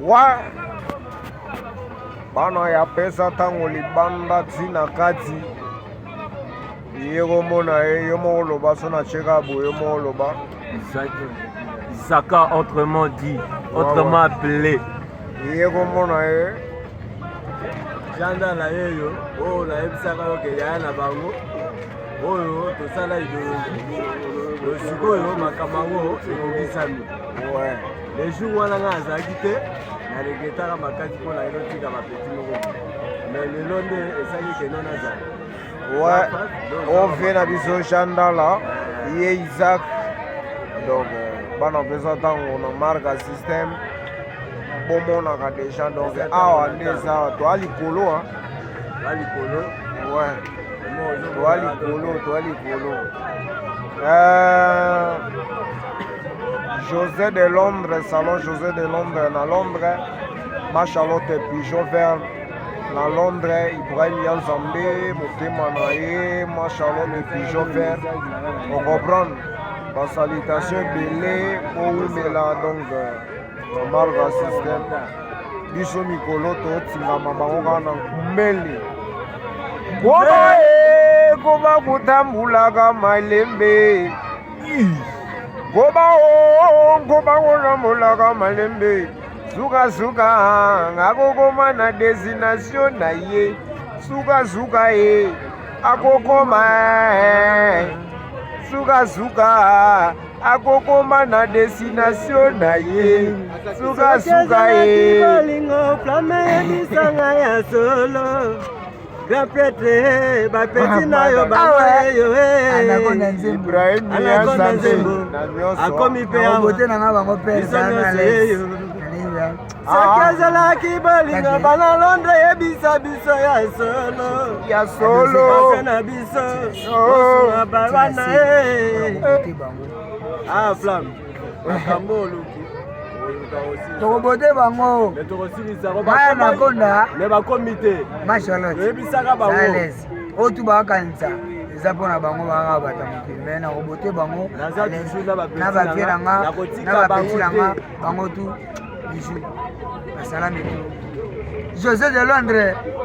wa bana ya pesa ntango libanda ntina kati ye komona ye yo moko loba so na cheka boye yo moko loba Zaka autrement dit, autrement appelé. ye komona ye janda na yeyo oyo nayebisaka yo ke yaya na bango oyo tosala idéologie sikoyo makambo yango ekokisami le jour wana nga azalaki te naregetaka makasi mpo na yelo tika bapeti moko mais lelo nde esali keno nazala ofe na biso chandala ye Isaac donc bana pesa ntango na marque système bomonaka déjà donc awa nde eza toa likolo toa likolo José de Londres, salon José de Londres na Londres, ma Charlotte Pigeon Vert na Londres, Ibrahim Yanzambe, motema na ye, ma Charlotte Pigeon Vert, on comprend, ma salutation belé, oumela donc na marque système, biso mikolo to tingama bango kana kumeli. Koba kutambulaka malembe. Koba kutambulaka malembe. Suka ngakokoma na destination na ye. Suka ye akokoma. Suka akokoma na destination na ye. Suka ye balingo flame bisanga ya solo. Grand Prêtre, bapeti na yo bayo anakonda nzembo Ibrahim anakonda nzembo akomi pe abote na nga bango pesa na les soki azalaki bolingo bana Londres yebisa biso ya solo na biso osunga babana flamme makambo oluki tokobote bango baya nakonda me bakomi te Charlotte oyebisaka bango oyo tu bakakanisa eza mpona bango baka bata mokili me nakobote bango na bapie nanga na bapeti nanga bango tu bisu basalami tu José de Londres